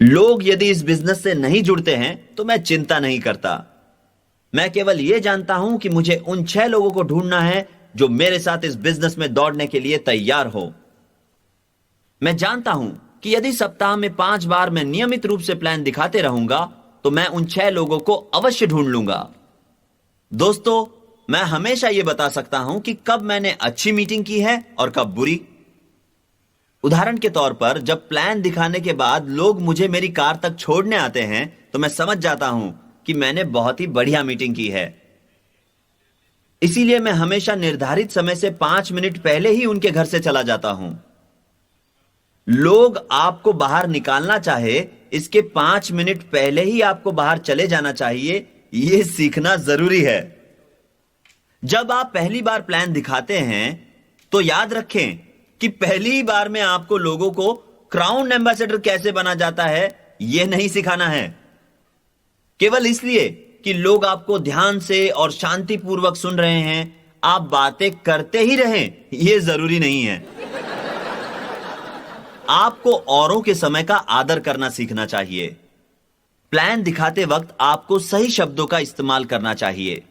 लोग यदि इस बिजनेस से नहीं जुड़ते हैं तो मैं चिंता नहीं करता। मैं केवल यह जानता हूं कि मुझे उन 6 लोगों को ढूंढना है जो मेरे साथ इस बिजनेस में दौड़ने के लिए तैयार हो। मैं जानता हूं कि यदि सप्ताह में 5 बार मैं नियमित रूप से प्लान दिखाते रहूंगा तो मैं उन 6 लोगों को अवश्य ढूंढ लूंगा। दोस्तों, मैं हमेशा यह बता सकता हूं कि कब मैंने अच्छी मीटिंग की है और कब बुरी। उदाहरण के तौर पर जब प्लान दिखाने के बाद लोग मुझे मेरी कार तक छोड़ने आते हैं तो मैं समझ जाता हूं कि मैंने बहुत ही बढ़िया मीटिंग की है। इसीलिए मैं हमेशा निर्धारित समय से 5 मिनट पहले ही उनके घर से चला जाता हूं। लोग आपको बाहर निकालना चाहे इसके 5 मिनट पहले ही आपको बाहर चले जाना चाहिए, यह सीखना जरूरी है। जब आप पहली बार प्लान दिखाते हैं तो याद रखें कि पहली बार में आपको लोगों को क्राउन एम्बेसडर कैसे बना जाता है यह नहीं सिखाना है। केवल इसलिए कि लोग आपको ध्यान से और शांतिपूर्वक सुन रहे हैं, आप बातें करते ही रहें यह जरूरी नहीं है। आपको औरों के समय का आदर करना सीखना चाहिए। प्लान दिखाते वक्त आपको सही शब्दों का इस्तेमाल करना चाहिए।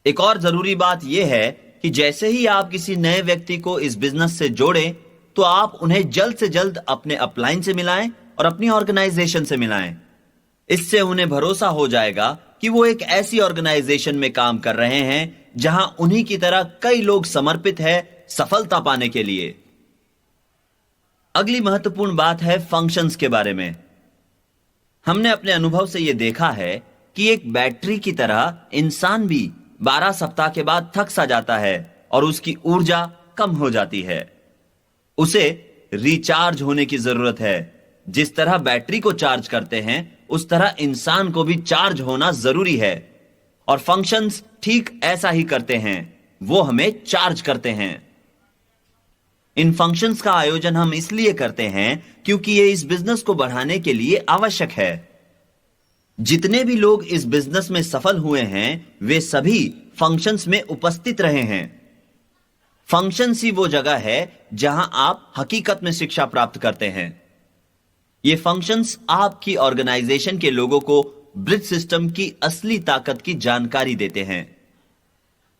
एक और जरूरी बात यह है कि जैसे ही आप किसी नए व्यक्ति को इस बिजनेस से जोड़ें तो आप उन्हें जल्द से जल्द अपने अपलाइन से मिलाएं और अपनी ऑर्गेनाइजेशन से मिलाएं। इससे उन्हें भरोसा हो जाएगा कि वो एक ऐसी ऑर्गेनाइजेशन में काम कर रहे हैं जहां उन्हीं की तरह कई लोग समर्पित हैं सफलता पाने के लिए। अगली महत्वपूर्ण बात है फंक्शंस के बारे में। हमने अपने अनुभव से यह देखा है कि एक बैटरी की तरह इंसान भी 12 सप्ताह के बाद थक सा जाता है और उसकी ऊर्जा कम हो जाती है। उसे रिचार्ज होने की जरूरत है। जिस तरह बैटरी को चार्ज करते हैं उस तरह इंसान को भी चार्ज होना जरूरी है, और फंक्शंस ठीक ऐसा ही करते हैं, वो हमें चार्ज करते हैं। इन फंक्शंस का आयोजन हम इसलिए करते हैं क्योंकि ये इस बिजनेस को बढ़ाने के लिए आवश्यक है। जितने भी लोग इस बिजनेस में सफल हुए हैं वे सभी फंक्शंस में उपस्थित रहे हैं। फंक्शंस ही वो जगह है जहां आप हकीकत में शिक्षा प्राप्त करते हैं। ये फंक्शंस आपकी ऑर्गेनाइजेशन के लोगों को ब्रिज सिस्टम की असली ताकत की जानकारी देते हैं।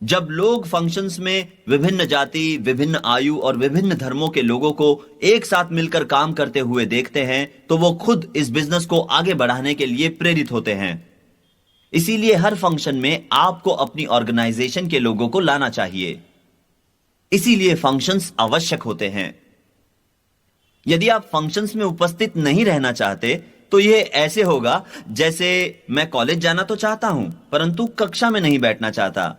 जब लोग फंक्शंस में विभिन्न जाति, विभिन्न आयु और विभिन्न धर्मों के लोगों को एक साथ मिलकर काम करते हुए देखते हैं तो वो खुद इस बिजनेस को आगे बढ़ाने के लिए प्रेरित होते हैं। इसीलिए हर फंक्शन में आपको अपनी ऑर्गेनाइजेशन के लोगों को लाना चाहिए। इसीलिए फंक्शंस आवश्यक होते हैं। यदि आप फंक्शंस में उपस्थित नहीं रहना चाहते तो यह ऐसे होगा जैसे मैं कॉलेज जाना तो चाहता हूं परंतु कक्षा में नहीं बैठना चाहता।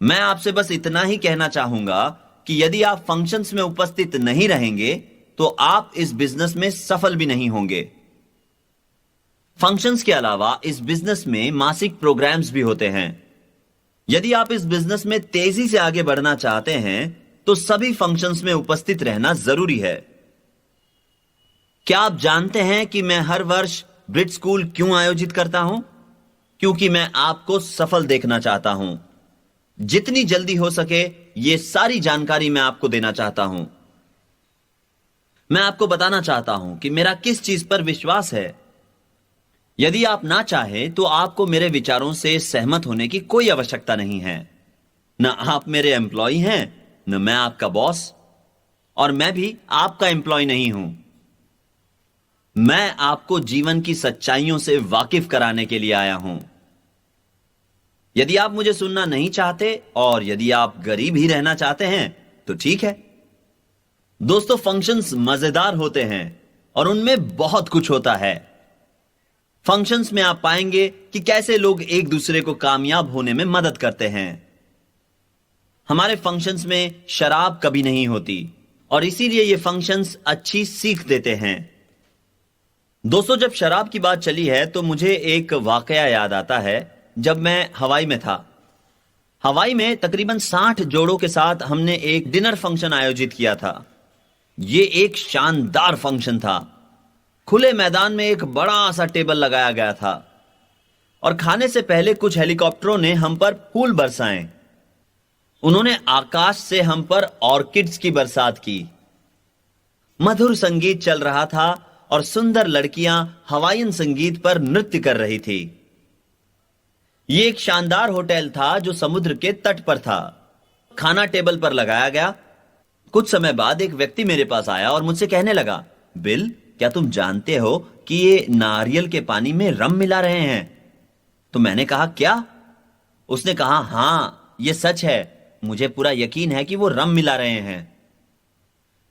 मैं आपसे बस इतना ही कहना चाहूंगा कि यदि आप फंक्शंस में उपस्थित नहीं रहेंगे तो आप इस बिजनेस में सफल भी नहीं होंगे। फंक्शंस के अलावा इस बिजनेस में मासिक प्रोग्राम्स भी होते हैं। यदि आप इस बिजनेस में तेजी से आगे बढ़ना चाहते हैं तो सभी फंक्शंस में उपस्थित रहना जरूरी है। क्या आप जानते हैं कि मैं हर वर्ष ब्रिज स्कूल क्यों आयोजित करता हूं? क्योंकि मैं आपको सफल देखना चाहता हूं। जितनी जल्दी हो सके यह सारी जानकारी मैं आपको देना चाहता हूं। मैं आपको बताना चाहता हूं कि मेरा किस चीज पर विश्वास है। यदि आप ना चाहें तो आपको मेरे विचारों से सहमत होने की कोई आवश्यकता नहीं है। न आप मेरे एम्प्लॉय हैं, न मैं आपका बॉस, और मैं भी आपका एम्प्लॉय नहीं हूं। मैं आपको जीवन की सच्चाइयों से वाकिफ कराने के लिए आया हूं। यदि आप मुझे सुनना नहीं चाहते और यदि आप गरीब ही रहना चाहते हैं तो ठीक है। दोस्तों, फंक्शंस मजेदार होते हैं और उनमें बहुत कुछ होता है। फंक्शंस में आप पाएंगे कि कैसे लोग एक दूसरे को कामयाब होने में मदद करते हैं। हमारे फंक्शंस में शराब कभी नहीं होती और इसीलिए ये फंक्शंस अच्छी सीख देते हैं। दोस्तों, जब शराब की बात चली है तो मुझे एक वाकया याद आता है। जब मैं हवाई में था, हवाई में तकरीबन 60 जोड़ों के साथ हमने एक डिनर फंक्शन आयोजित किया था। यह एक शानदार फंक्शन था। खुले मैदान में एक बड़ा सा टेबल लगाया गया था और खाने से पहले कुछ हेलीकॉप्टरों ने हम पर फूल बरसाए। उन्होंने आकाश से हम पर ऑर्किड्स की बरसात की। मधुर संगीत चल रहा था और सुंदर लड़कियां हवाईयन संगीत पर नृत्य कर रही थी। यह एक शानदार होटल था जो समुद्र के तट पर था। खाना टेबल पर लगाया गया। कुछ समय बाद एक व्यक्ति मेरे पास आया और मुझसे कहने लगा, बिल, क्या तुम जानते हो कि ये नारियल के पानी में रम मिला रहे हैं? तो मैंने कहा, क्या? उसने कहा, हां, यह सच है, मुझे पूरा यकीन है कि वो रम मिला रहे हैं।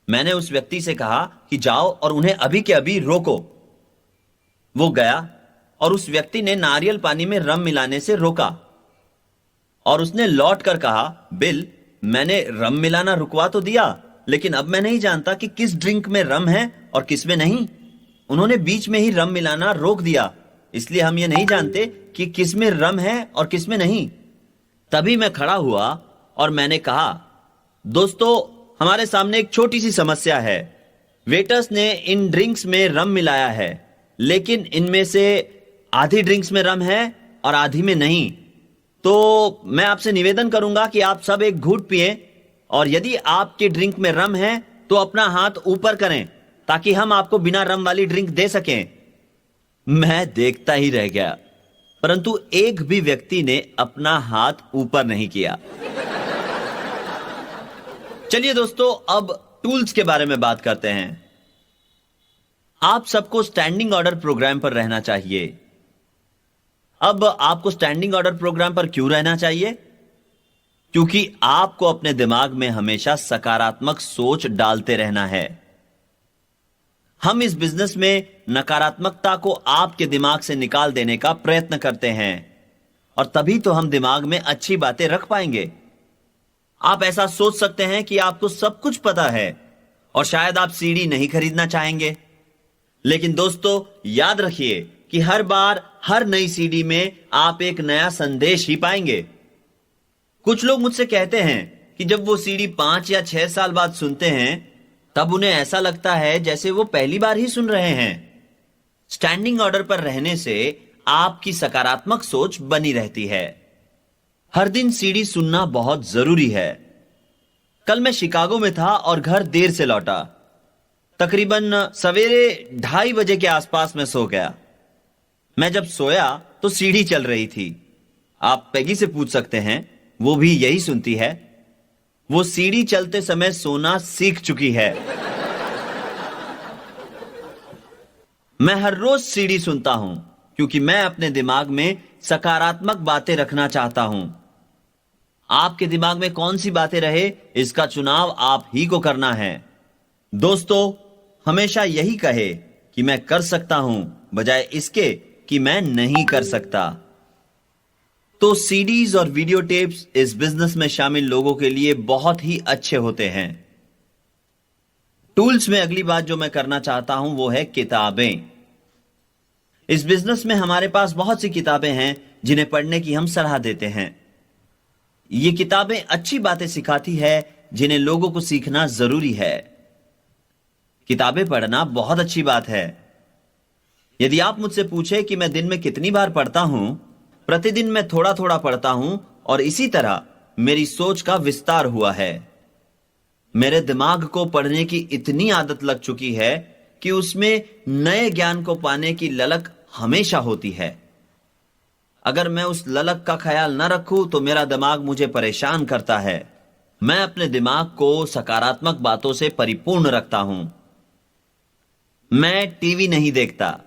मैंने उस व्यक्ति से कहा कि जाओ और उन्हें अभी के अभी रोको। वो गया और उस व्यक्ति ने नारियल पानी में रम मिलाने से रोका और उसने लौट कर कहा, बिल, मैंने रम मिलाना रुकवा तो दिया, लेकिन अब मैं नहीं जानता कि किस ड्रिंक में रम है और किस में नहीं। उन्होंने बीच में ही रम मिलाना रोक दिया, इसलिए हम ये नहीं जानते कि किस में रम है और किस में नहीं। तभी मैं खड़ा हुआ और मैंने कहा, दोस्तों, हमारे सामने एक छोटी सी समस्या है। वेटर्स ने इन ड्रिंक्स में रम मिलाया है, लेकिन इनमें से आधी ड्रिंक्स में रम है और आधी में नहीं। तो मैं आपसे निवेदन करूंगा कि आप सब एक घूंट पिए और यदि आपके ड्रिंक में रम है तो अपना हाथ ऊपर करें ताकि हम आपको बिना रम वाली ड्रिंक दे सकें। मैं देखता ही रह गया, परंतु एक भी व्यक्ति ने अपना हाथ ऊपर नहीं किया। चलिए दोस्तों, अब टूल्स के बारे में बात करते हैं। आप सबको स्टैंडिंग ऑर्डर प्रोग्राम पर रहना चाहिए। अब आपको स्टैंडिंग ऑर्डर प्रोग्राम पर क्यों रहना चाहिए? क्योंकि आपको अपने दिमाग में हमेशा सकारात्मक सोच डालते रहना है। हम इस बिजनेस में नकारात्मकता को आपके दिमाग से निकाल देने का प्रयत्न करते हैं और तभी तो हम दिमाग में अच्छी बातें रख पाएंगे। आप ऐसा सोच सकते हैं कि आपको सब कुछ पता है और शायद आप सीडी नहीं खरीदना चाहेंगे, लेकिन दोस्तों याद रखिए कि हर बार हर नई सीडी में आप एक नया संदेश ही पाएंगे। कुछ लोग मुझसे कहते हैं कि जब वो सीडी 5 या 6 साल बाद सुनते हैं तब उन्हें ऐसा लगता है जैसे वो पहली बार ही सुन रहे हैं। स्टैंडिंग ऑर्डर पर रहने से आपकी सकारात्मक सोच बनी रहती है। हर दिन सीडी सुनना बहुत जरूरी है। कल मैं शिकागो में था और घर देर से लौटा। तकरीबन सवेरे 2:30 बजे के आसपास मैं सो गया। मैं जब सोया तो सीडी चल रही थी। आप पेगी से पूछ सकते हैं, वो भी यही सुनती है। वो सीडी चलते समय सोना सीख चुकी है। मैं हर रोज सीडी सुनता हूं क्योंकि मैं अपने दिमाग में सकारात्मक बातें रखना चाहता हूं। आपके दिमाग में कौन सी बातें रहे, इसका चुनाव आप ही को करना है। दोस्तों, हमेशा यही कहे कि मैं कर सकता हूं बजाय इसके कि मैं नहीं कर सकता। तो सीडीज और वीडियो टेप्स इस बिजनेस में शामिल लोगों के लिए बहुत ही अच्छे होते हैं। टूल्स में अगली बात जो मैं करना चाहता हूं वो है किताबें। इस बिजनेस में हमारे पास बहुत सी किताबें हैं जिन्हें पढ़ने की हम सलाह देते हैं। ये किताबें अच्छी बातें सिखाती है जिन्हें लोगों को सीखना जरूरी है। किताबें पढ़ना बहुत अच्छी बात है। यदि आप मुझसे पूछे कि मैं दिन में कितनी बार पढ़ता हूं, प्रतिदिन मैं थोड़ा थोड़ा पढ़ता हूं और इसी तरह मेरी सोच का विस्तार हुआ है। मेरे दिमाग को पढ़ने की इतनी आदत लग चुकी है कि उसमें नए ज्ञान को पाने की ललक हमेशा होती है। अगर मैं उस ललक का ख्याल न रखूं तो मेरा दिमाग मुझे परेशान करता है। मैं अपने दिमाग को सकारात्मक बातों से परिपूर्ण रखता हूं। मैं टीवी नहीं देखता।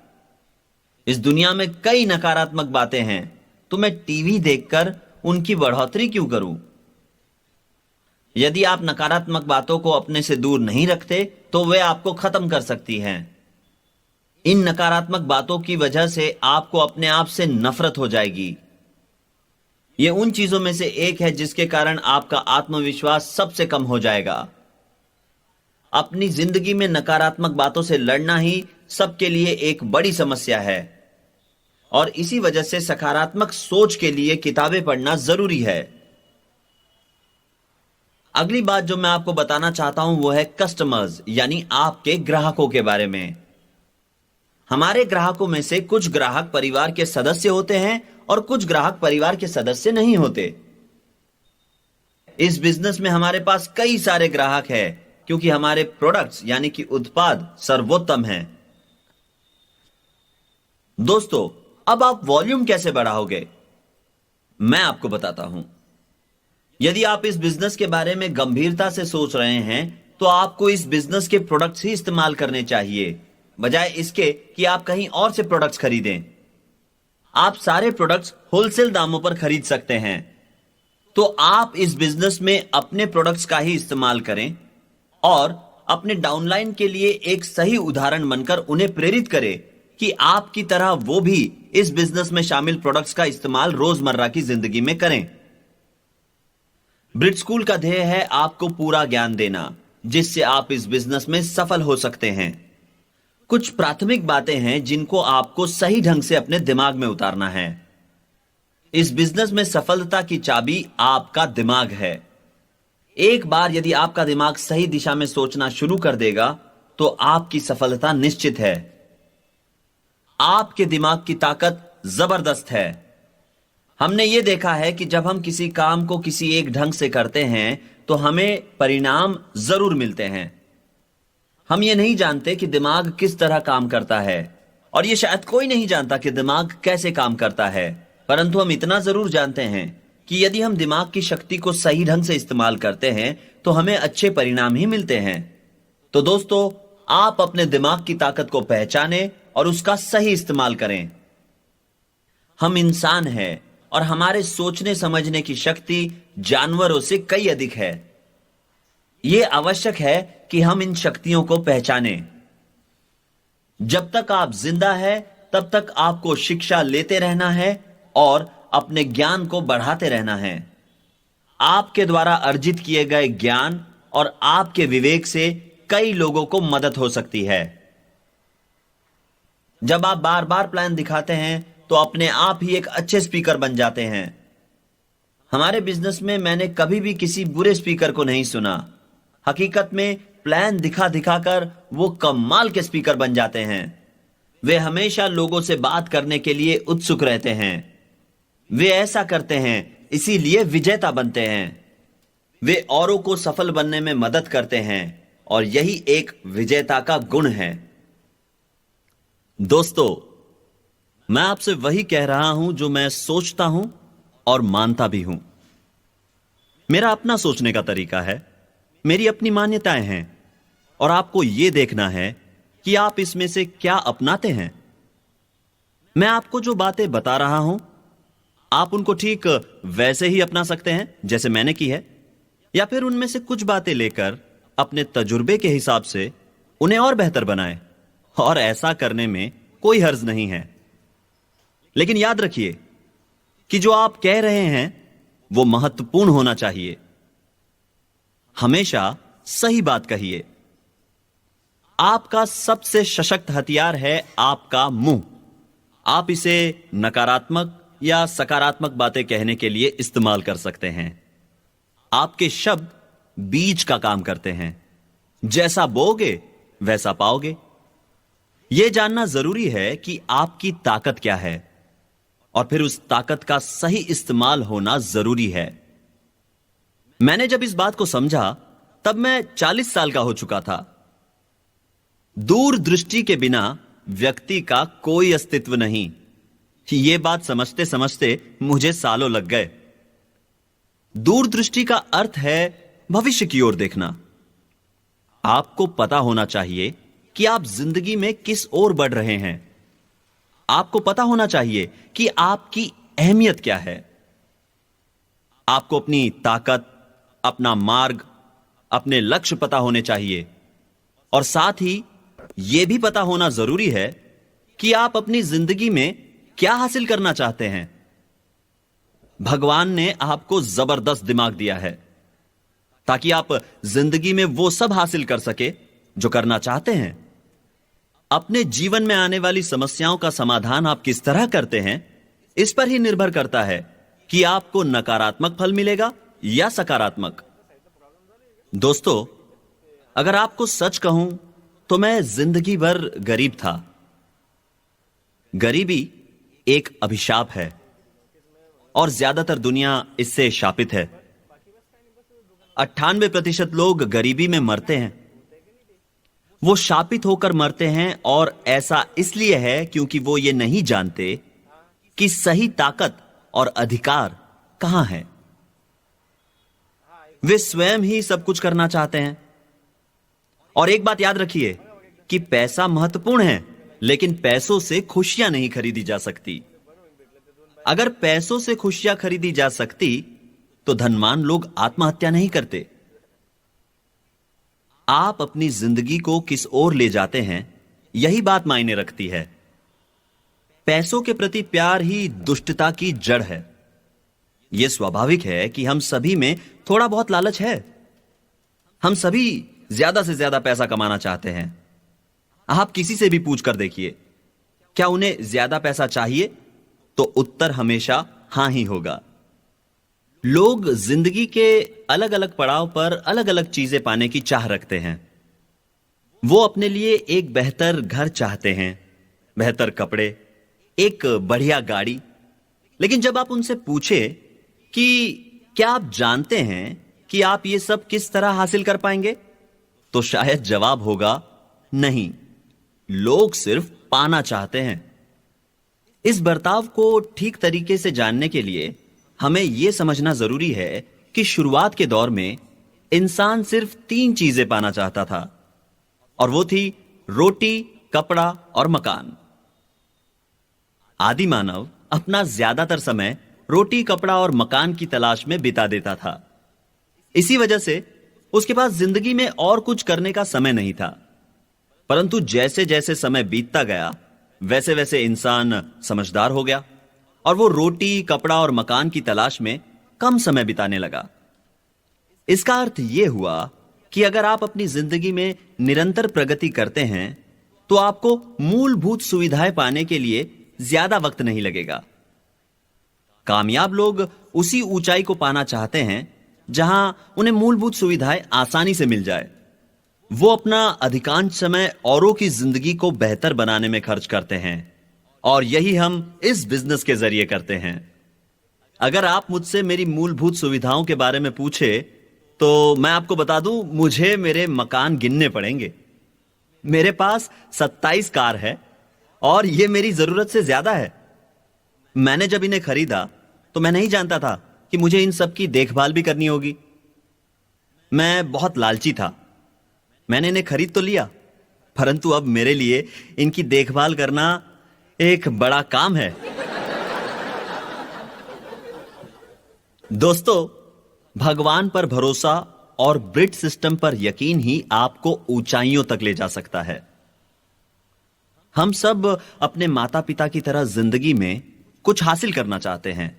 इस दुनिया में कई नकारात्मक बातें हैं, तो मैं टीवी देखकर उनकी बढ़ोतरी क्यों करूं? यदि आप नकारात्मक बातों को अपने से दूर नहीं रखते तो वे आपको खत्म कर सकती हैं। इन नकारात्मक बातों की वजह से आपको अपने आप से नफरत हो जाएगी। यह उन चीजों में से एक है जिसके कारण आपका आत्मविश्वास सबसे कम हो जाएगा। अपनी जिंदगी में नकारात्मक बातों से लड़ना ही सबके लिए एक बड़ी समस्या है और इसी वजह से सकारात्मक सोच के लिए किताबें पढ़ना जरूरी है। अगली बात जो मैं आपको बताना चाहता हूं वो है कस्टमर्स, यानी आपके ग्राहकों के बारे में। हमारे ग्राहकों में से कुछ ग्राहक परिवार के सदस्य होते हैं और कुछ ग्राहक परिवार के सदस्य नहीं होते। इस बिजनेस में हमारे पास कई सारे ग्राहक हैं। क्योंकि हमारे प्रोडक्ट्स यानी कि उत्पाद सर्वोत्तम हैं। दोस्तों, अब आप वॉल्यूम कैसे बढ़ाओगे? मैं आपको बताता हूं। यदि आप इस बिजनेस के बारे में गंभीरता से सोच रहे हैं तो आपको इस बिजनेस के प्रोडक्ट्स ही इस्तेमाल करने चाहिए, बजाय इसके कि आप कहीं और से प्रोडक्ट्स खरीदें। आप सारे प्रोडक्ट्स होलसेल दामों पर खरीद सकते हैं। तो आप इस बिजनेस में अपने प्रोडक्ट्स का ही इस्तेमाल करें और अपने डाउनलाइन के लिए एक सही उदाहरण बनकर उन्हें प्रेरित करें कि आपकी तरह वो भी इस बिजनेस में शामिल प्रोडक्ट्स का इस्तेमाल रोजमर्रा की जिंदगी में करें। ब्रिट स्कूल का ध्येय है आपको पूरा ज्ञान देना, जिससे आप इस बिजनेस में सफल हो सकते हैं। कुछ प्राथमिक बातें हैं जिनको आपको सही ढंग से अपने दिमाग में उतारना है। इस बिजनेस में सफलता की चाबी आपका दिमाग है। एक बार यदि आपका दिमाग सही दिशा में सोचना शुरू कर देगा तो आपकी सफलता निश्चित है। आपके दिमाग की ताकत जबरदस्त है। हमने यह देखा है कि जब हम किसी काम को किसी एक ढंग से करते हैं तो हमें परिणाम जरूर मिलते हैं। हम ये नहीं जानते कि दिमाग किस तरह काम करता है, और ये शायद कोई नहीं जानता कि दिमाग कैसे काम करता है, परंतु हम इतना जरूर जानते हैं कि यदि हम दिमाग की शक्ति को सही ढंग से इस्तेमाल करते हैं तो हमें अच्छे परिणाम ही मिलते हैं। तो दोस्तों, आप अपने दिमाग की ताकत को पहचानें और उसका सही इस्तेमाल करें। हम इंसान हैं और हमारे सोचने समझने की शक्ति जानवरों से कई अधिक है। यह आवश्यक है कि हम इन शक्तियों को पहचानें। जब तक आप जिंदा हैं तब तक आपको शिक्षा लेते रहना है और अपने ज्ञान को बढ़ाते रहना है। आपके द्वारा अर्जित किए गए ज्ञान और आपके विवेक से कई लोगों को मदद हो सकती है। जब आप बार बार प्लान दिखाते हैं तो अपने आप ही एक अच्छे स्पीकर बन जाते हैं। हमारे बिजनेस में मैंने कभी भी किसी बुरे स्पीकर को नहीं सुना। हकीकत में प्लान दिखा दिखाकर वो कमाल के स्पीकर बन जाते हैं। वे हमेशा लोगों से बात करने के लिए उत्सुक रहते हैं। वे ऐसा करते हैं इसीलिए विजेता बनते हैं। वे औरों को सफल बनने में मदद करते हैं और यही एक विजेता का गुण है। दोस्तों, मैं आपसे वही कह रहा हूं जो मैं सोचता हूं और मानता भी हूं। मेरा अपना सोचने का तरीका है, मेरी अपनी मान्यताएं हैं, और आपको यह देखना है कि आप इसमें से क्या अपनाते हैं। मैं आपको जो बातें बता रहा हूं, आप उनको ठीक वैसे ही अपना सकते हैं जैसे मैंने की है, या फिर उनमें से कुछ बातें लेकर अपने तजुर्बे के हिसाब से उन्हें और बेहतर बनाएं। और ऐसा करने में कोई हर्ज नहीं है। लेकिन याद रखिए कि जो आप कह रहे हैं वो महत्वपूर्ण होना चाहिए। हमेशा सही बात कहिए। आपका सबसे सशक्त हथियार है आपका मुंह। आप इसे नकारात्मक या सकारात्मक बातें कहने के लिए इस्तेमाल कर सकते हैं। आपके शब्द बीज का काम करते हैं। जैसा बोओगे वैसा पाओगे। यह जानना जरूरी है कि आपकी ताकत क्या है, और फिर उस ताकत का सही इस्तेमाल होना जरूरी है। मैंने जब इस बात को समझा तब मैं 40 साल का हो चुका था। दूरदृष्टि के बिना व्यक्ति का कोई अस्तित्व नहीं। यह बात समझते समझते मुझे सालों लग गए। दूरदृष्टि का अर्थ है भविष्य की ओर देखना। आपको पता होना चाहिए कि आप जिंदगी में किस ओर बढ़ रहे हैं। आपको पता होना चाहिए कि आपकी अहमियत क्या है। आपको अपनी ताकत, अपना मार्ग, अपने लक्ष्य पता होने चाहिए, और साथ ही यह भी पता होना जरूरी है कि आप अपनी जिंदगी में क्या हासिल करना चाहते हैं। भगवान ने आपको जबरदस्त दिमाग दिया है ताकि आप जिंदगी में वो सब हासिल कर सके जो करना चाहते हैं। अपने जीवन में आने वाली समस्याओं का समाधान आप किस तरह करते हैं, इस पर ही निर्भर करता है कि आपको नकारात्मक फल मिलेगा या सकारात्मक। दोस्तों, अगर आपको सच कहूं तो मैं जिंदगी भर गरीब था। गरीबी एक अभिशाप है और ज्यादातर दुनिया इससे शापित है। 98% लोग गरीबी में मरते हैं। वो शापित होकर मरते हैं, और ऐसा इसलिए है क्योंकि वो ये नहीं जानते कि सही ताकत और अधिकार कहां है। वे स्वयं ही सब कुछ करना चाहते हैं। और एक बात याद रखिए कि पैसा महत्वपूर्ण है, लेकिन पैसों से खुशियां नहीं खरीदी जा सकती। अगर पैसों से खुशियां खरीदी जा सकती तो धनवान लोग आत्महत्या नहीं करते। आप अपनी जिंदगी को किस ओर ले जाते हैं, यही बात मायने रखती है। पैसों के प्रति प्यार ही दुष्टता की जड़ है। यह स्वाभाविक है कि हम सभी में थोड़ा बहुत लालच है। हम सभी ज्यादा से ज्यादा पैसा कमाना चाहते हैं। आप किसी से भी पूछ कर देखिए, क्या उन्हें ज्यादा पैसा चाहिए, तो उत्तर हमेशा हां ही होगा। लोग जिंदगी के अलग अलग पड़ाव पर अलग अलग चीजें पाने की चाह रखते हैं। वो अपने लिए एक बेहतर घर चाहते हैं, बेहतर कपड़े, एक बढ़िया गाड़ी। लेकिन जब आप उनसे पूछे कि क्या आप जानते हैं कि आप ये सब किस तरह हासिल कर पाएंगे, तो शायद जवाब होगा नहीं। लोग सिर्फ पाना चाहते हैं। इस बर्ताव को ठीक तरीके से जानने के लिए हमें यह समझना जरूरी है कि शुरुआत के दौर में इंसान सिर्फ 3 चीजें पाना चाहता था, और वो थी रोटी, कपड़ा और मकान। आदि मानव अपना ज्यादातर समय रोटी, कपड़ा और मकान की तलाश में बिता देता था। इसी वजह से उसके पास जिंदगी में और कुछ करने का समय नहीं था। परंतु जैसे जैसे समय बीतता गया, वैसे वैसे इंसान समझदार हो गया, और वो रोटी, कपड़ा और मकान की तलाश में कम समय बिताने लगा। इसका अर्थ यह हुआ कि अगर आप अपनी जिंदगी में निरंतर प्रगति करते हैं, तो आपको मूलभूत सुविधाएं पाने के लिए ज्यादा वक्त नहीं लगेगा। कामयाब लोग उसी ऊंचाई को पाना चाहते हैं जहां उन्हें मूलभूत सुविधाएं आसानी से मिल जाए। वो अपना अधिकांश समय औरों की जिंदगी को बेहतर बनाने में खर्च करते हैं, और यही हम इस बिजनेस के जरिए करते हैं। अगर आप मुझसे मेरी मूलभूत सुविधाओं के बारे में पूछे, तो मैं आपको बता दूं, मुझे मेरे मकान गिनने पड़ेंगे। मेरे पास 27 कार है, और यह मेरी जरूरत से ज्यादा है। मैंने जब इन्हें खरीदा तो मैं नहीं जानता था कि मुझे इन सब की देखभाल भी करनी होगी। मैं बहुत लालची था। मैंने इन्हें खरीद तो लिया, परंतु अब मेरे लिए इनकी देखभाल करना एक बड़ा काम है। दोस्तों, भगवान पर भरोसा और ब्रिट सिस्टम पर यकीन ही आपको ऊंचाइयों तक ले जा सकता है। हम सब अपने माता पिता की तरह जिंदगी में कुछ हासिल करना चाहते हैं।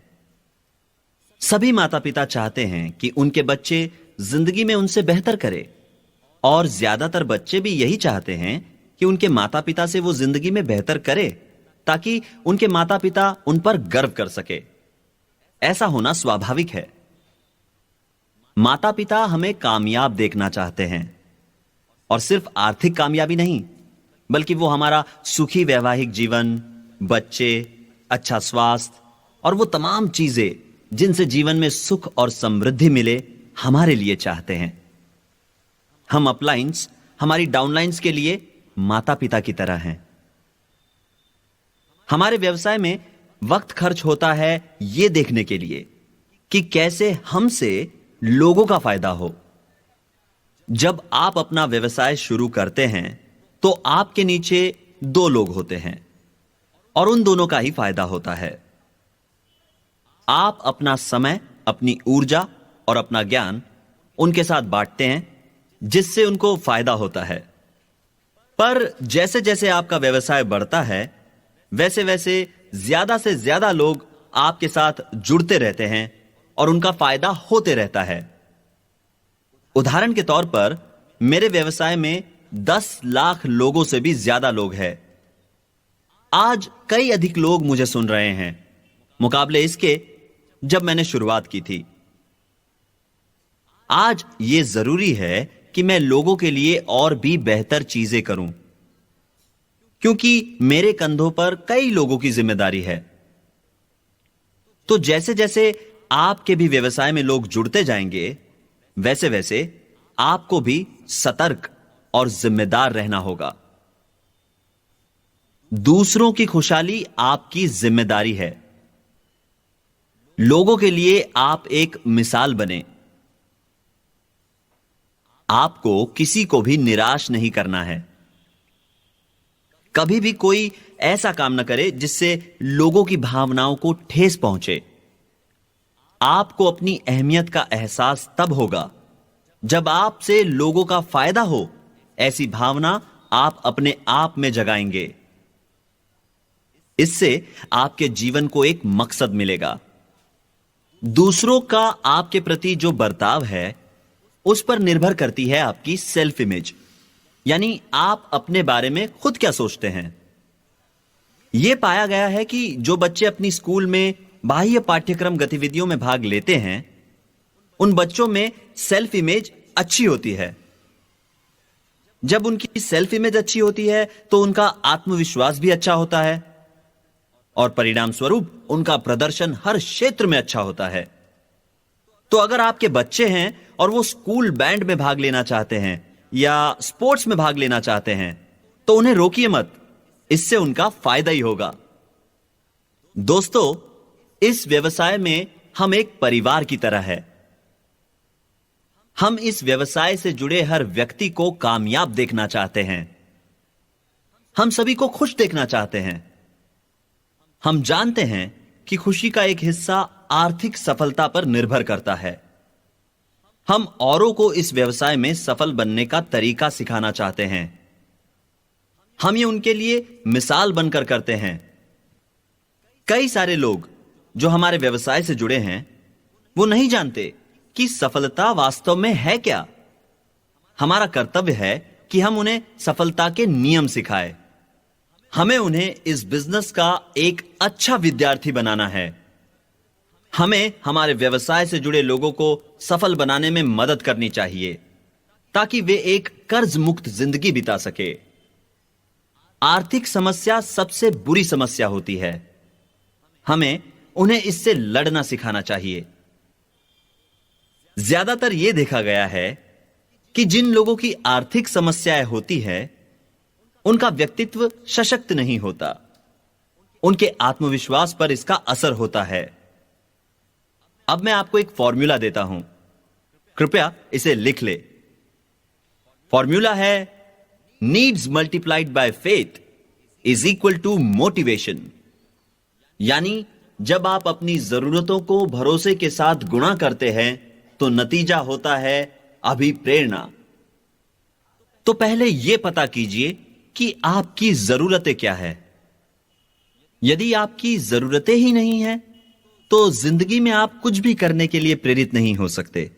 सभी माता पिता चाहते हैं कि उनके बच्चे जिंदगी में उनसे बेहतर करें, और ज्यादातर बच्चे भी यही चाहते हैं कि उनके माता पिता से वो जिंदगी में बेहतर करे, ताकि उनके माता पिता उन पर गर्व कर सके। ऐसा होना स्वाभाविक है। माता पिता हमें कामयाब देखना चाहते हैं, और सिर्फ आर्थिक कामयाबी नहीं, बल्कि वो हमारा सुखी वैवाहिक जीवन, बच्चे, अच्छा स्वास्थ्य और वो तमाम चीजें जिनसे जीवन में सुख और समृद्धि मिले, हमारे लिए चाहते हैं। हम अपलाइंस हमारी डाउनलाइंस के लिए माता पिता की तरह हैं। हमारे व्यवसाय में वक्त खर्च होता है यह देखने के लिए कि कैसे हमसे लोगों का फायदा हो। जब आप अपना व्यवसाय शुरू करते हैं, तो आपके नीचे 2 लोग होते हैं, और उन दोनों का ही फायदा होता है। आप अपना समय, अपनी ऊर्जा और अपना ज्ञान उनके साथ बांटते हैं, जिससे उनको फायदा होता है। पर जैसे जैसे आपका व्यवसाय बढ़ता है, वैसे वैसे ज्यादा से ज्यादा लोग आपके साथ जुड़ते रहते हैं, और उनका फायदा होते रहता है। उदाहरण के तौर पर, मेरे व्यवसाय में 10 लाख लोगों से भी ज्यादा लोग हैं। आज कई अधिक लोग मुझे सुन रहे हैं, मुकाबले इसके जब मैंने शुरुआत की थी। आज यह जरूरी है कि मैं लोगों के लिए और भी बेहतर चीजें करूं, क्योंकि मेरे कंधों पर कई लोगों की जिम्मेदारी है। तो जैसे जैसे आपके भी व्यवसाय में लोग जुड़ते जाएंगे, वैसे वैसे आपको भी सतर्क और जिम्मेदार रहना होगा। दूसरों की खुशहाली आपकी जिम्मेदारी है। लोगों के लिए आप एक मिसाल बने। आपको किसी को भी निराश नहीं करना है। कभी भी कोई ऐसा काम न करे जिससे लोगों की भावनाओं को ठेस पहुंचे। आपको अपनी अहमियत का एहसास तब होगा जब आपसे लोगों का फायदा हो। ऐसी भावना आप अपने आप में जगाएंगे। इससे आपके जीवन को एक मकसद मिलेगा। दूसरों का आपके प्रति जो बर्ताव है उस पर निर्भर करती है आपकी सेल्फ इमेज, यानी आप अपने बारे में खुद क्या सोचते हैं। यह पाया गया है कि जो बच्चे अपनी स्कूल में बाह्य पाठ्यक्रम गतिविधियों में भाग लेते हैं, उन बच्चों में सेल्फ इमेज अच्छी होती है। जब उनकी सेल्फ इमेज अच्छी होती है तो उनका आत्मविश्वास भी अच्छा होता है और परिणाम स्वरूप उनका प्रदर्शन हर क्षेत्र में अच्छा होता है। तो अगर आपके बच्चे हैं और वो स्कूल बैंड में भाग लेना चाहते हैं या स्पोर्ट्स में भाग लेना चाहते हैं, तो उन्हें रोकिए मत। इससे उनका फायदा ही होगा। दोस्तों, इस व्यवसाय में हम एक परिवार की तरह है। हम इस व्यवसाय से जुड़े हर व्यक्ति को कामयाब देखना चाहते हैं। हम सभी को खुश देखना चाहते हैं। हम जानते हैं कि खुशी का एक हिस्सा आर्थिक सफलता पर निर्भर करता है। हम औरों को इस व्यवसाय में सफल बनने का तरीका सिखाना चाहते हैं। हम ये उनके लिए मिसाल बनकर करते हैं। कई सारे लोग जो हमारे व्यवसाय से जुड़े हैं, वो नहीं जानते कि सफलता वास्तव में है क्या। हमारा कर्तव्य है कि हम उन्हें सफलता के नियम सिखाएं। हमें उन्हें इस बिजनेस का एक अच्छा विद्यार्थी बनाना है। हमें हमारे व्यवसाय से जुड़े लोगों को सफल बनाने में मदद करनी चाहिए ताकि वे एक कर्ज मुक्त जिंदगी बिता सके। आर्थिक समस्या सबसे बुरी समस्या होती है। हमें उन्हें इससे लड़ना सिखाना चाहिए। ज्यादातर यह देखा गया है कि जिन लोगों की आर्थिक समस्याएं होती है, उनका व्यक्तित्व सशक्त नहीं होता। उनके आत्मविश्वास पर इसका असर होता है। अब मैं आपको एक फॉर्मूला देता हूं, कृपया इसे लिख ले। फॉर्मूला है needs multiplied by faith is equal to motivation. यानी जब आप अपनी जरूरतों को भरोसे के साथ गुणा करते हैं तो नतीजा होता है अभिप्रेरणा। तो पहले यह पता कीजिए कि आपकी जरूरतें क्या है। यदि आपकी जरूरतें ही नहीं हैं, तो जिंदगी में आप कुछ भी करने के लिए प्रेरित नहीं हो सकते।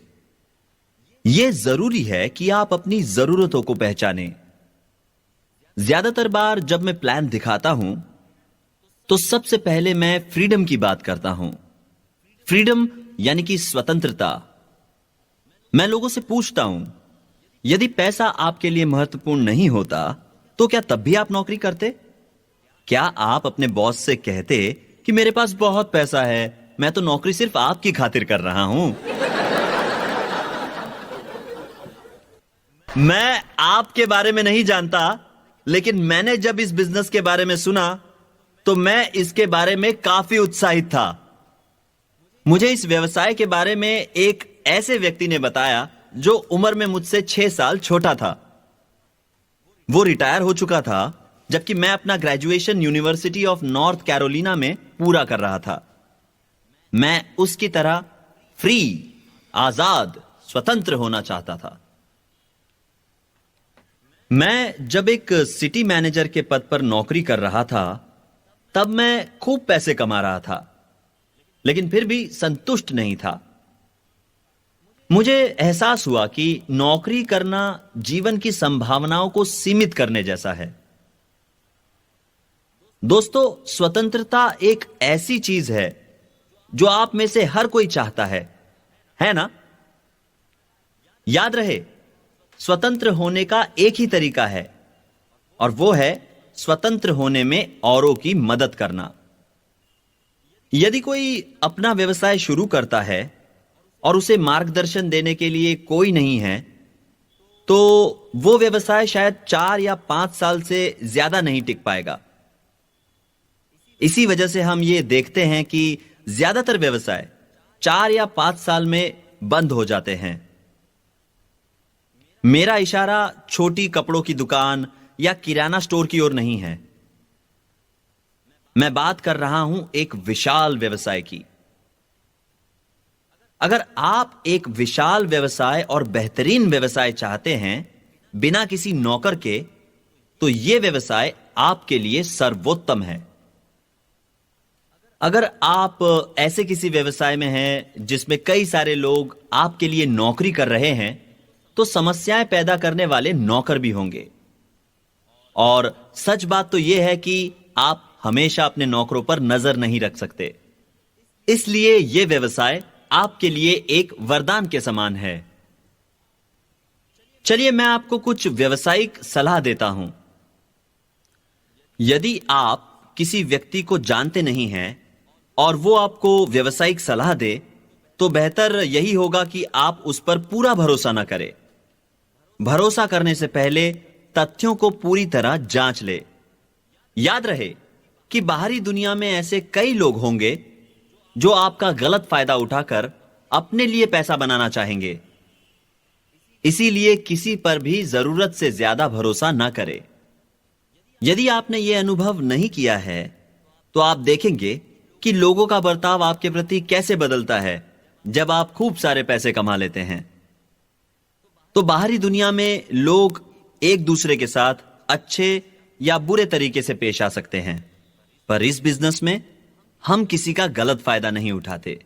यह जरूरी है कि आप अपनी जरूरतों को पहचानें। ज्यादातर बार जब मैं प्लान दिखाता हूं, तो सबसे पहले मैं फ्रीडम की बात करता हूं। फ्रीडम यानी कि स्वतंत्रता। मैं लोगों से पूछता हूं, यदि पैसा आपके लिए महत्वपूर्ण नहीं होता तो क्या तब भी आप नौकरी करते? क्या आप अपने बॉस से कहते कि मेरे पास बहुत पैसा है, मैं तो नौकरी सिर्फ आपकी खातिर कर रहा हूं? मैं आपके बारे में नहीं जानता, लेकिन मैंने जब इस बिजनेस के बारे में सुना तो मैं इसके बारे में काफी उत्साहित था। मुझे इस व्यवसाय के बारे में एक ऐसे व्यक्ति ने बताया जो उम्र में मुझसे 6 साल छोटा था। वो रिटायर हो चुका था जबकि मैं अपना graduation university of north Carolina में पूरा कर रहा था। मैं उसकी तरह फ्री, आजाद, स्वतंत्र होना चाहता था। मैं जब एक सिटी मैनेजर के पद पर नौकरी कर रहा था, तब मैं खूब पैसे कमा रहा था, लेकिन फिर भी संतुष्ट नहीं था। मुझे एहसास हुआ कि नौकरी करना जीवन की संभावनाओं को सीमित करने जैसा है। दोस्तों, स्वतंत्रता एक ऐसी चीज है जो आप में से हर कोई चाहता है ना? याद रहे, स्वतंत्र होने का एक ही तरीका है और वो है स्वतंत्र होने में औरों की मदद करना। यदि कोई अपना व्यवसाय शुरू करता है और उसे मार्गदर्शन देने के लिए कोई नहीं है, तो वो व्यवसाय शायद 4 या 5 साल से ज्यादा नहीं टिक पाएगा। इसी वजह से हम ये देखते हैं कि ज्यादातर व्यवसाय 4 या 5 साल में बंद हो जाते हैं। मेरा इशारा छोटी कपड़ों की दुकान या किराना स्टोर की ओर नहीं है। मैं बात कर रहा हूं एक विशाल व्यवसाय की। अगर आप एक विशाल व्यवसाय और बेहतरीन व्यवसाय चाहते हैं बिना किसी नौकर के, तो यह व्यवसाय आपके लिए सर्वोत्तम है। अगर आप ऐसे किसी व्यवसाय में हैं जिसमें कई सारे लोग आपके लिए नौकरी कर रहे हैं, तो समस्याएं पैदा करने वाले नौकर भी होंगे। और सच बात तो यह है कि आप हमेशा अपने नौकरों पर नजर नहीं रख सकते। इसलिए यह व्यवसाय आपके लिए एक वरदान के समान है। चलिए मैं आपको कुछ व्यावसायिक सलाह देता हूं। यदि आप किसी व्यक्ति को जानते नहीं हैं और वो आपको व्यावसायिक सलाह दे, तो बेहतर यही होगा कि आप उस पर पूरा भरोसा ना करें। भरोसा करने से पहले तथ्यों को पूरी तरह जांच ले। याद रहे कि बाहरी दुनिया में ऐसे कई लोग होंगे जो आपका गलत फायदा उठाकर अपने लिए पैसा बनाना चाहेंगे। इसीलिए किसी पर भी जरूरत से ज्यादा भरोसा ना करें। यदि आपने यह अनुभव नहीं किया है, तो आप देखेंगे कि लोगों का बर्ताव आपके प्रति कैसे बदलता है जब आप खूब सारे पैसे कमा लेते हैं। तो बाहरी दुनिया में लोग एक दूसरे के साथ अच्छे या बुरे तरीके से पेश आ सकते हैं, पर इस बिजनेस में हम किसी का गलत फायदा नहीं उठाते।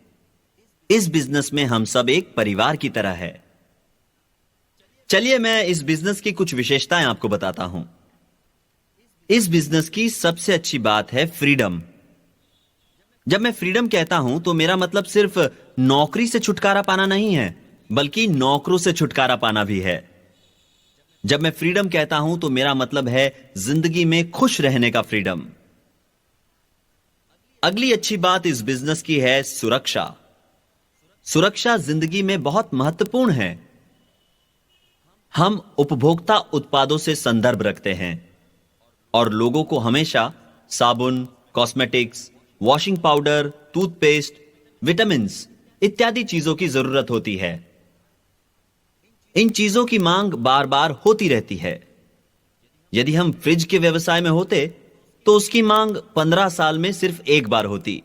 इस बिजनेस में हम सब एक परिवार की तरह है। चलिए मैं इस बिजनेस की कुछ विशेषताएं आपको बताता हूं। इस बिजनेस की सबसे अच्छी बात है फ्रीडम। जब मैं फ्रीडम कहता हूं तो मेरा मतलब सिर्फ नौकरी से छुटकारा पाना नहीं है, बल्कि नौकरों से छुटकारा पाना भी है। जब मैं फ्रीडम कहता हूं तो मेरा मतलब है जिंदगी में खुश रहने का फ्रीडम। अगली अच्छी बात इस बिजनेस की है सुरक्षा। सुरक्षा जिंदगी में बहुत महत्वपूर्ण है। हम उपभोक्ता उत्पादों से संदर्भ रखते हैं और लोगों को हमेशा साबुन, cosmetics, washing powder, toothpaste, vitamins इत्यादि चीजों की जरूरत होती है। इन चीजों की मांग बार बार होती रहती है। यदि हम फ्रिज के व्यवसाय में होते तो उसकी मांग 15 साल में सिर्फ एक बार होती।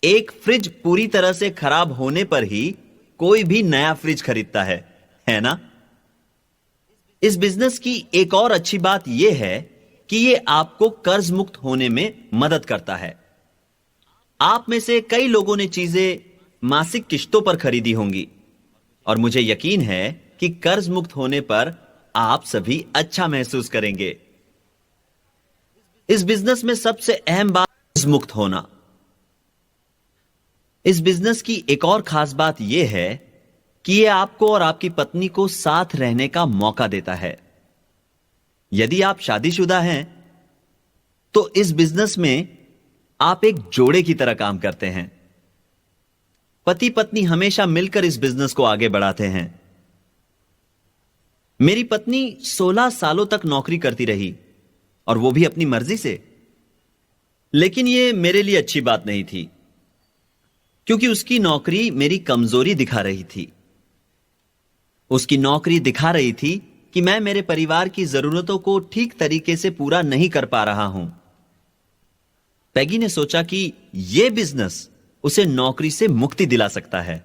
एक फ्रिज पूरी तरह से खराब होने पर ही कोई भी नया फ्रिज खरीदता है ना? इस बिजनेस की एक और अच्छी बात यह है कि यह आपको कर्ज मुक्त होने में मदद करता है। आप में से कई लोगों ने चीजें मासिक किश्तों पर खरीदी होंगी और मुझे यकीन है कि कर्ज मुक्त होने पर आप सभी अच्छा महसूस करेंगे। इस बिजनेस में सबसे अहम बात कर्ज मुक्त होना। इस बिजनेस की एक और खास बात यह है कि यह आपको और आपकी पत्नी को साथ रहने का मौका देता है। यदि आप शादीशुदा हैं तो इस बिजनेस में आप एक जोड़े की तरह काम करते हैं। पति पत्नी हमेशा मिलकर इस बिजनेस को आगे बढ़ाते हैं। मेरी पत्नी 16 सालों तक नौकरी करती रही और वो भी अपनी मर्जी से। लेकिन यह मेरे लिए अच्छी बात नहीं थी, क्योंकि उसकी नौकरी मेरी कमजोरी दिखा रही थी। उसकी नौकरी दिखा रही थी कि मैं मेरे परिवार की जरूरतों को ठीक तरीके से पूरा नहीं कर पा रहा हूं। पैगी ने सोचा कि यह बिजनेस उसे नौकरी से मुक्ति दिला सकता है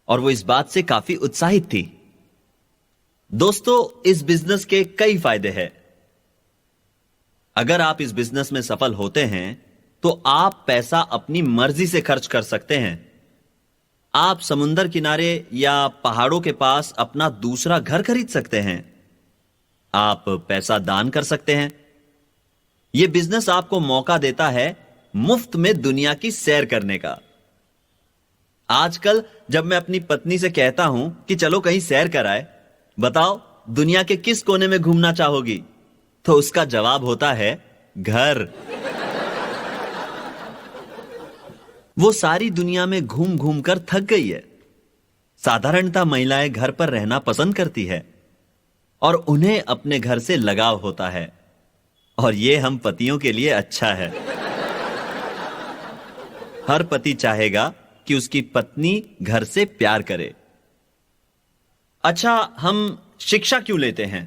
और वो इस बात से काफी उत्साहित थी। दोस्तों, इस बिजनेस के कई फायदे हैं। अगर आप इस बिजनेस में सफल होते हैं तो आप पैसा अपनी मर्जी से खर्च कर सकते हैं। आप समुंदर किनारे या पहाड़ों के पास अपना दूसरा घर खरीद सकते हैं। आप पैसा दान कर सकते हैं। यह बिजनेस आपको मौका देता है मुफ्त में दुनिया की सैर करने का। आजकल जब मैं अपनी पत्नी से कहता हूं कि चलो कहीं सैर कराए, बताओ दुनिया के किस कोने में घूमना चाहोगी, तो उसका जवाब होता है घर। वो सारी दुनिया में घूम घूम कर थक गई है, साधारणतः महिलाएं घर पर रहना पसंद करती है और उन्हें अपने घर से लगाव होता है, और यह हम पतियों के लिए अच्छा है। हर पति चाहेगा कि उसकी पत्नी घर से प्यार करे। अच्छा, हम शिक्षा क्यों लेते हैं?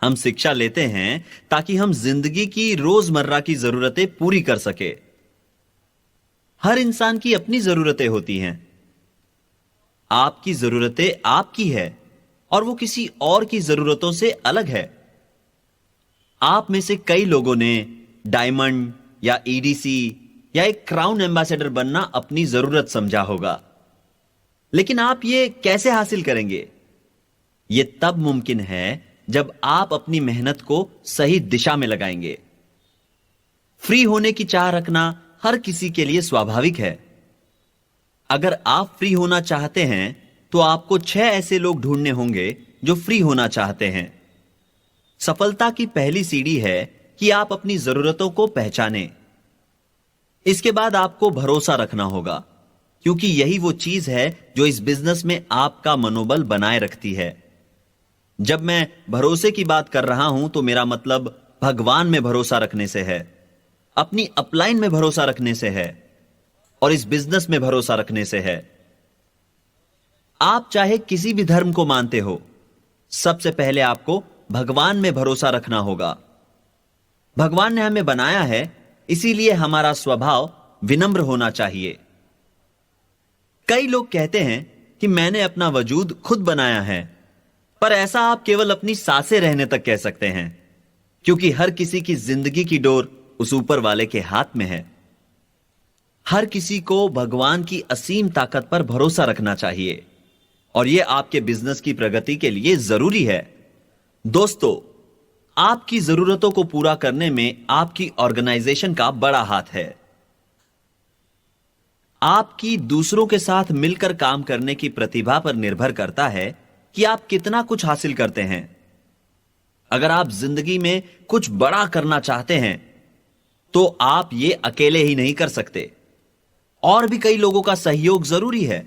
हम शिक्षा लेते हैं ताकि हम जिंदगी की रोजमर्रा की जरूरतें पूरी कर सके। हर इंसान की अपनी जरूरतें होती हैं। आपकी जरूरतें आपकी है और वो किसी और की जरूरतों से अलग है। आप में से कई लोगों ने डायमंड या ईडीसी या एक क्राउन एम्बेसडर बनना अपनी जरूरत समझा होगा, लेकिन आप ये कैसे हासिल करेंगे? यह तब मुमकिन है जब आप अपनी मेहनत को सही दिशा में लगाएंगे। फ्री होने की चाह रखना हर किसी के लिए स्वाभाविक है। अगर आप फ्री होना चाहते हैं तो आपको 6 ऐसे लोग ढूंढने होंगे जो फ्री होना चाहते हैं। सफलता की पहली सीढ़ी है कि आप अपनी जरूरतों को पहचानें। इसके बाद आपको भरोसा रखना होगा, क्योंकि यही वो चीज है जो इस बिजनेस में आपका मनोबल बनाए रखती है। जब मैं भरोसे की बात कर रहा हूं तो मेरा मतलब भगवान में भरोसा रखने से है, अपनी अपलाइन में भरोसा रखने से है और इस बिजनेस में भरोसा रखने से है। आप चाहे किसी भी धर्म को मानते हो, सबसे पहले आपको भगवान में भरोसा रखना होगा। भगवान ने हमें बनाया है, इसीलिए हमारा स्वभाव विनम्र होना चाहिए। कई लोग कहते हैं कि मैंने अपना वजूद खुद बनाया है, पर ऐसा आप केवल अपनी सांसें रहने तक कह सकते हैं, क्योंकि हर किसी की जिंदगी की डोर उस ऊपर वाले के हाथ में है। हर किसी को भगवान की असीम ताकत पर भरोसा रखना चाहिए और यह आपके बिजनेस की प्रगति के लिए जरूरी है। दोस्तों, आपकी जरूरतों को पूरा करने में आपकी ऑर्गेनाइजेशन का बड़ा हाथ है। आपकी दूसरों के साथ मिलकर काम करने की प्रतिभा पर निर्भर करता है कि आप कितना कुछ हासिल करते हैं। अगर आप जिंदगी में कुछ बड़ा करना चाहते हैं तो आप ये अकेले ही नहीं कर सकते, और भी कई लोगों का सहयोग जरूरी है,